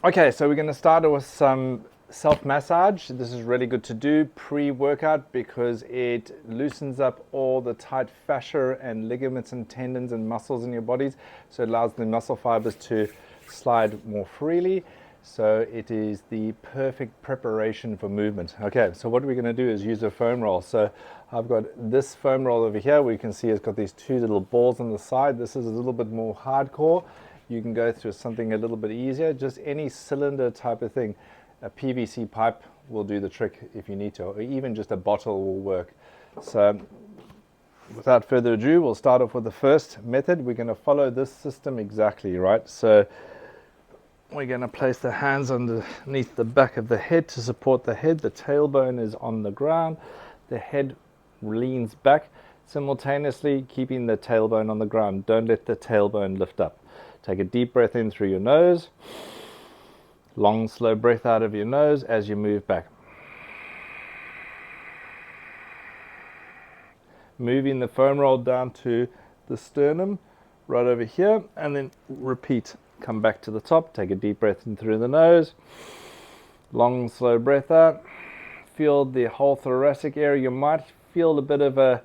Okay, so we're going to start with some self-massage. This is really good to do pre-workout because it loosens up all the tight fascia and ligaments and tendons and muscles in your bodies. So it allows the muscle fibers to slide more freely. So it is the perfect preparation for movement. Okay, so what we're going to do is use a foam roll. So I've got this foam roll over here where you can see it's got these two little balls on the side. This is a little bit more hardcore. You can go through something a little bit easier, just any cylinder type of thing. A PVC pipe will do the trick if you need to, or even just a bottle will work. So without further ado, we'll start off with the first method. We're going to follow this system exactly, right? So we're going to place the hands underneath the back of the head to support the head. The tailbone is on the ground. The head leans back, simultaneously keeping the tailbone on the ground. Don't let the tailbone lift up. Take a deep breath in through your nose. Long, slow breath out of your nose as you move back. Moving the foam roll down to the sternum, right over here, and then repeat. Come back to the top. Take a deep breath in through the nose. Long, slow breath out. Feel the whole thoracic area. You might feel a bit of a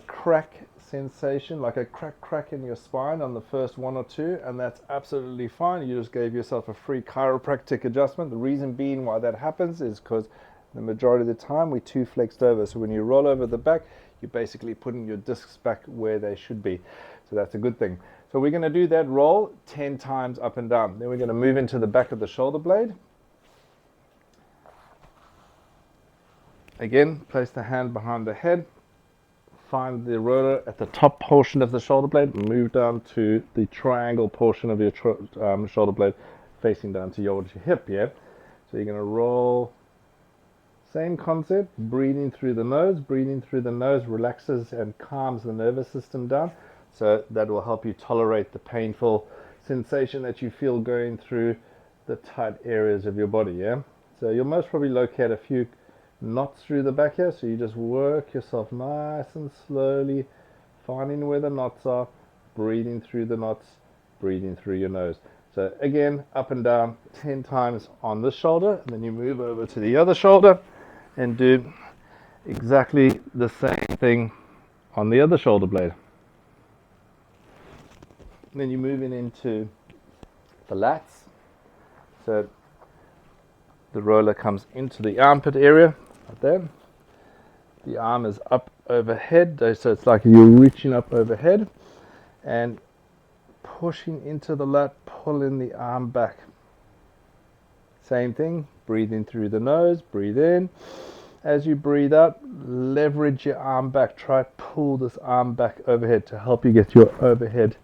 crack sensation, like a crack in your spine on the first one or two, and that's absolutely fine. You just gave yourself a free chiropractic adjustment. The reason being why that happens is because the majority of the time we're too flexed over. So when you roll over the back, you're basically putting your discs back where they should be. So that's a good thing. So we're going to do that roll 10 times up and down. Then we're going to move into the back of the shoulder blade. Again, place the hand behind the head. Find the roller at the top portion of the shoulder blade, move down to the triangle portion of your shoulder blade facing down to your hip, yeah? So you're going to roll, same concept, breathing through the nose. Breathing through the nose relaxes and calms the nervous system down, so that will help you tolerate the painful sensation that you feel going through the tight areas of your body, yeah? So you'll most probably locate a few knots through the back here, so you just work yourself nice and slowly, finding where the knots are, breathing through the knots, breathing through your nose. So again, up and down 10 times on this shoulder, and then you move over to the other shoulder and do exactly the same thing on the other shoulder blade. And then you're moving into the lats. So the roller comes into the armpit area, right there. The arm is up overhead, so it's like you're reaching up overhead and pushing into the lat, pulling the arm back. Same thing, breathing through the nose, breathe in. As you breathe out, leverage your arm back, try to pull this arm back overhead to help you get your overhead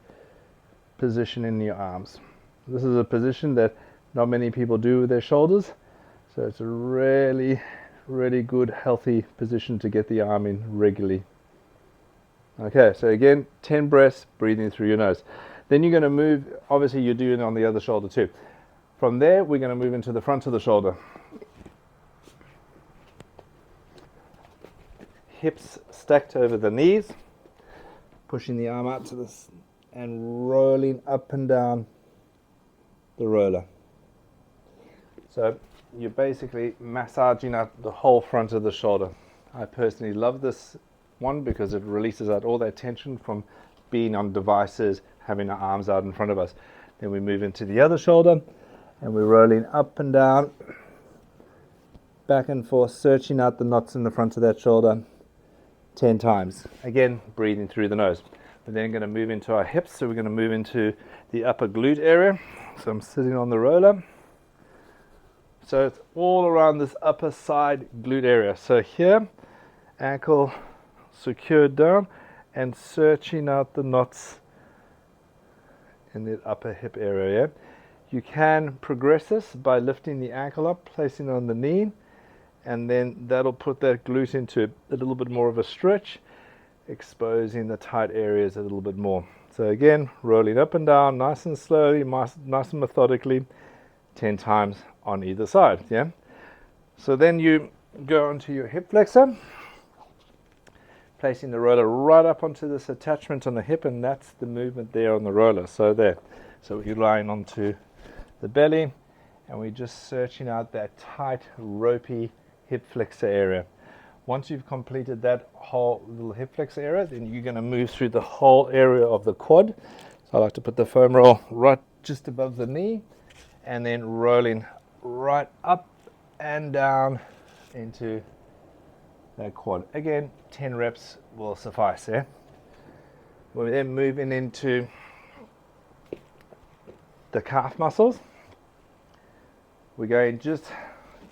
position in your arms. This is a position that not many people do with their shoulders. So it's a really, really good, healthy position to get the arm in regularly. Okay, so again, 10 breaths, breathing through your nose. Then you're going to move, obviously you're doing it on the other shoulder too. From there, we're going to move into the front of the shoulder. Hips stacked over the knees, pushing the arm out to this and rolling up and down the roller. So you're basically massaging out the whole front of the shoulder. I personally love this one because it releases out all that tension from being on devices, having our arms out in front of us. Then we move into the other shoulder and we're rolling up and down, back and forth, searching out the knots in the front of that shoulder 10 times. Again, breathing through the nose. We're then going to move into our hips, so we're going to move into the upper glute area. So I'm sitting on the roller. So it's all around this upper side glute area. So here, ankle secured down and searching out the knots in the upper hip area. You can progress this by lifting the ankle up, placing it on the knee, and then that'll put that glute into a little bit more of a stretch, exposing the tight areas a little bit more. So again, rolling up and down, nice and slowly, nice and methodically, 10 times on either side, yeah? So then you go onto your hip flexor, placing the roller right up onto this attachment on the hip, and that's the movement there on the roller. So there. So you're lying onto the belly, and we're just searching out that tight, ropey hip flexor area. Once you've completed that whole little hip flexor area, then you're going to move through the whole area of the quad. So I like to put the foam roll right just above the knee, and then rolling right up and down into that quad. Again, 10 reps will suffice. Yeah? We're then moving into the calf muscles. We're going just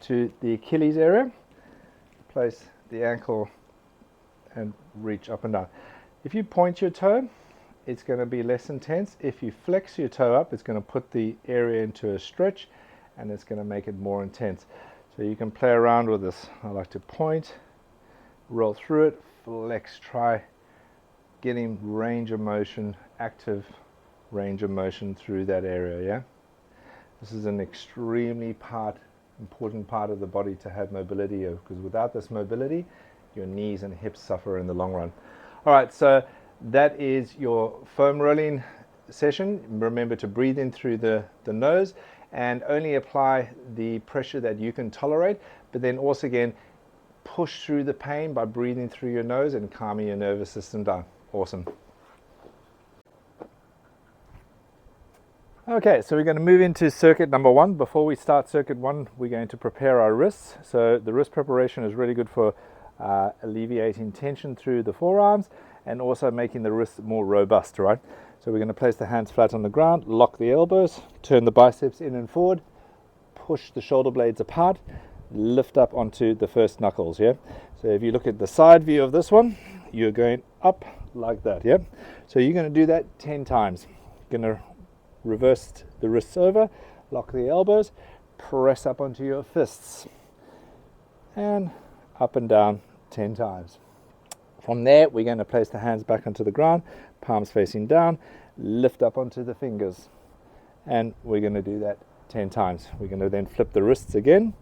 to the Achilles area, place the ankle and reach up and down. If you point your toe, it's going to be less intense. If you flex your toe up, it's going to put the area into a stretch and it's going to make it more intense. So you can play around with this. I like to point, roll through it, flex, try getting range of motion, active range of motion through that area. Yeah, this is an extremely important part of the body to have mobility of, because without this mobility, your knees and hips suffer in the long run. All right, so that is your foam rolling session. Remember to breathe in through the nose and only apply the pressure that you can tolerate, but then also again push through the pain by breathing through your nose and calming your nervous system down. Awesome. Okay, so we're going to move into circuit number 1. Before we start circuit 1, we're going to prepare our wrists. So the wrist preparation is really good for alleviating tension through the forearms and also making the wrists more robust, right? So we're going to place the hands flat on the ground, lock the elbows, turn the biceps in and forward, push the shoulder blades apart, lift up onto the first knuckles, yeah? So if you look at the side view of this one, you're going up like that, yeah? So you're going to do that 10 times. You're going to reverse the wrists over, lock the elbows, press up onto your fists, and up and down 10 times. From there, we're going to place the hands back onto the ground, palms facing down, lift up onto the fingers, and we're going to do that 10 times. We're going to then flip the wrists again,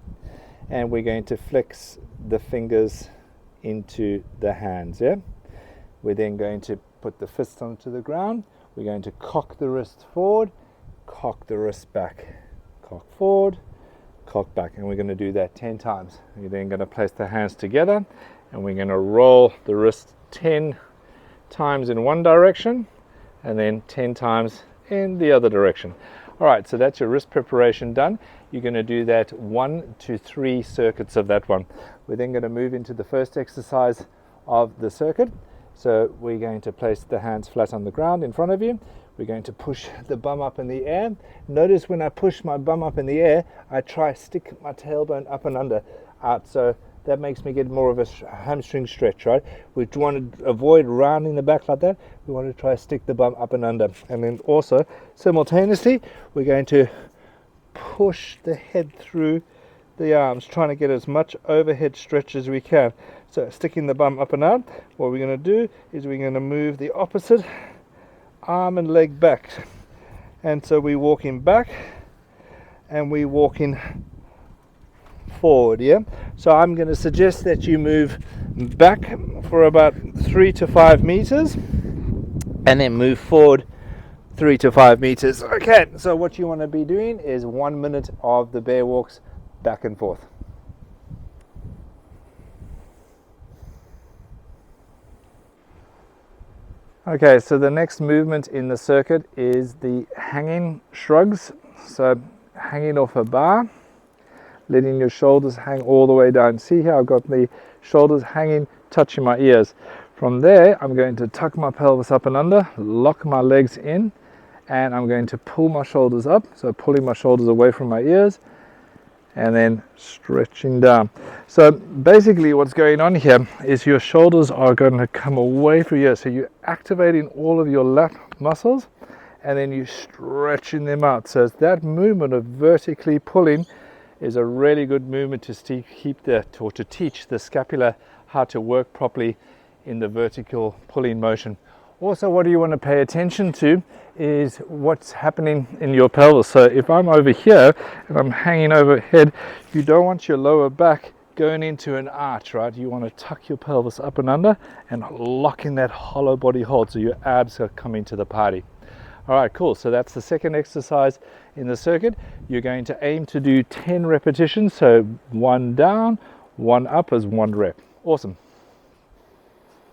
and we're going to flex the fingers into the hands. Yeah, we're then going to put the fists onto the ground. We're going to cock the wrist forward, cock the wrist back, cock forward, cock back, and we're going to do that 10 times. We're then going to place the hands together and we're going to roll the wrist 10 times in one direction and then 10 times in the other direction. All right, so that's your wrist preparation done. You're going to do that 1 to 3 circuits of that one. We're then going to move into the first exercise of the circuit. So we're going to place the hands flat on the ground in front of you. We're going to push the bum up in the air. Notice when I push my bum up in the air, I try to stick my tailbone up and under out. So that makes me get more of a hamstring stretch, right? We want to avoid rounding the back like that. We want to try to stick the bum up and under. And then also, simultaneously, we're going to push the head through the arms, trying to get as much overhead stretch as we can. So sticking the bum up and out, what we're going to do is we're going to move the opposite arm and leg back. And so we're walking back and we're walking forward, yeah? So I'm going to suggest that you move back for about 3 to 5 meters and then move forward 3 to 5 meters. Okay, so what you want to be doing is 1 minute of the bear walks back and forth. Okay, so the next movement in the circuit is the hanging shrugs. So hanging off a bar, letting your shoulders hang all the way down. See here, I've got the shoulders hanging, touching my ears. From there, I'm going to tuck my pelvis up and under, lock my legs in, and I'm going to pull my shoulders up. So pulling my shoulders away from my ears, and then stretching down. So basically what's going on here is your shoulders are going to come away from you. So you're activating all of your lat muscles and then you're stretching them out. So that movement of vertically pulling is a really good movement to keep or to teach the scapula how to work properly in the vertical pulling motion. Also, what do you want to pay attention to is what's happening in your pelvis. So if I'm over here and I'm hanging overhead, you don't want your lower back going into an arch, right? You want to tuck your pelvis up and under and lock in that hollow body hold so your abs are coming to the party. All right, cool. So that's the second exercise in the circuit. You're going to aim to do 10 repetitions. So 1 down, 1 up as 1 rep. Awesome.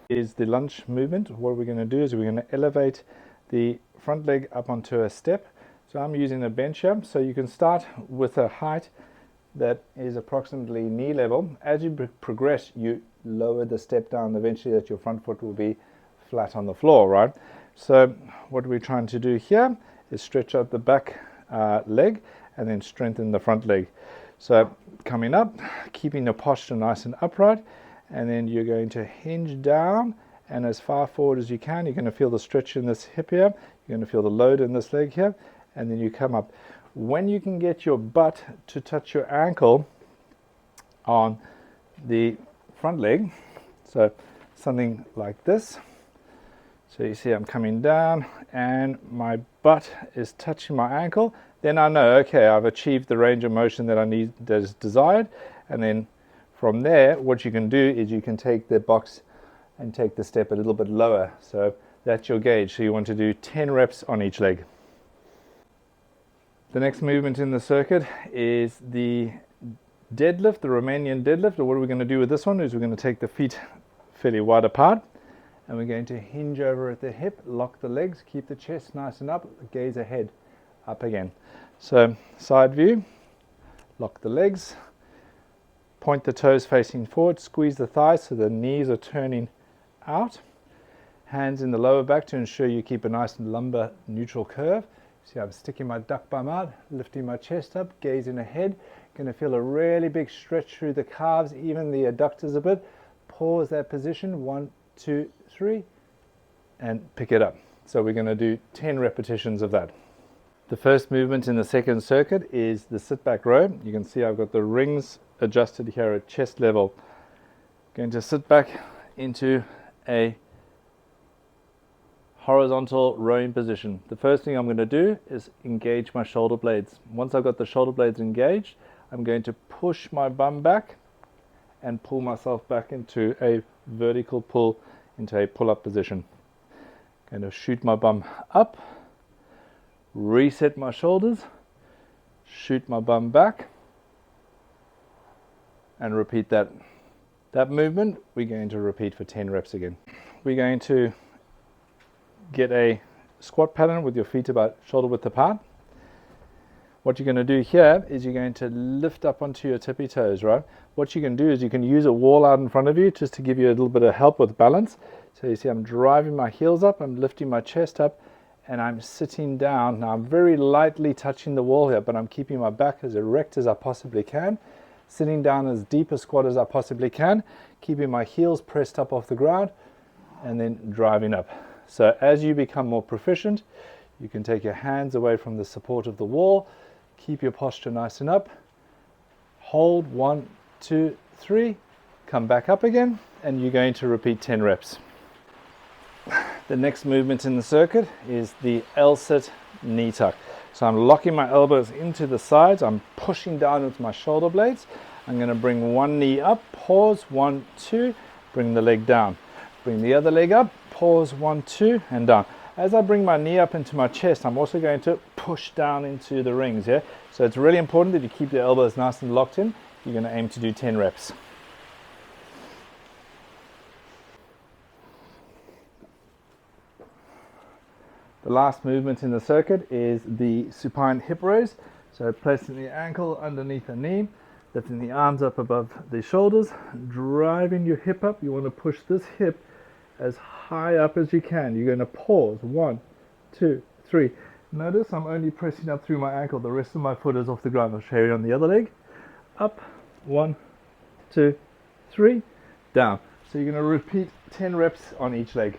Is the lunge movement. What we're going to do is we're going to elevate the front leg up onto a step. So I'm using a bench here. So you can start with a height that is approximately knee level. As you progress, you lower the step down eventually that your front foot will be flat on the floor, right? So what we're trying to do here is stretch out the back leg and then strengthen the front leg. So coming up, keeping the posture nice and upright, and then you're going to hinge down and as far forward as you can. You're going to feel the stretch in this hip here, you're going to feel the load in this leg here, and then you come up. When you can get your butt to touch your ankle on the front leg, so something like this. So you see I'm coming down and my butt is touching my ankle, then I know, okay, I've achieved the range of motion that I need, that is desired. And then from there, what you can do is you can take the box and take the step a little bit lower. So that's your gauge. So you want to do 10 reps on each leg. The next movement in the circuit is the deadlift, the Romanian deadlift. Or what are we going to do with this one is we're going to take the feet fairly wide apart and we're going to hinge over at the hip, lock the legs, keep the chest nice and up, gaze ahead, up again. So side view, lock the legs, point the toes facing forward, squeeze the thighs so the knees are turning out, hands in the lower back to ensure you keep a nice lumbar neutral curve. See, I'm sticking my duck bum out, lifting my chest up, gazing ahead. Going to feel a really big stretch through the calves, even the adductors a bit. Pause that position, 1, 2, 3, and pick it up. So we're going to do 10 repetitions of that. The first movement in the second circuit is the sit back row. You can see I've got the rings adjusted here at chest level. Going to sit back into a horizontal rowing position. The first thing I'm going to do is engage my shoulder blades. Once I've got the shoulder blades engaged, I'm going to push my bum back and pull myself back into a vertical pull, into a pull-up position. Going to shoot my bum up, reset my shoulders, shoot my bum back, and repeat that. That movement we're going to repeat for 10 reps again. We're going to get a squat pattern with your feet about shoulder width apart. What you're going to do here is you're going to lift up onto your tippy toes, right? What you can do is you can use a wall out in front of you just to give you a little bit of help with balance. So you see I'm driving my heels up, I'm lifting my chest up, and I'm sitting down. Now I'm very lightly touching the wall here, but I'm keeping my back as erect as I possibly can, sitting down as deep a squat as I possibly can, keeping my heels pressed up off the ground, and then driving up. So as you become more proficient, you can take your hands away from the support of the wall, keep your posture nice and up, hold 1, 2, 3, come back up again, and you're going to repeat 10 reps. The next movement in the circuit is the L-sit knee tuck. So I'm locking my elbows into the sides, I'm pushing down with my shoulder blades. I'm going to bring one knee up, pause, 1, 2, bring the leg down. Bring the other leg up, pause, 1, 2, and down. As I bring my knee up into my chest, I'm also going to push down into the rings here. So it's really important that you keep the elbows nice and locked in. You're going to aim to do 10 reps. The last movement in the circuit is the supine hip raise. So placing the ankle underneath the knee, lifting the arms up above the shoulders, driving your hip up. You want to push this hip as high up as you can. You're going to pause, 1, 2, 3. Notice I'm only pressing up through my ankle. The rest of my foot is off the ground. I'll show you on the other leg. Up, 1, 2, 3, down. So you're going to repeat 10 reps on each leg.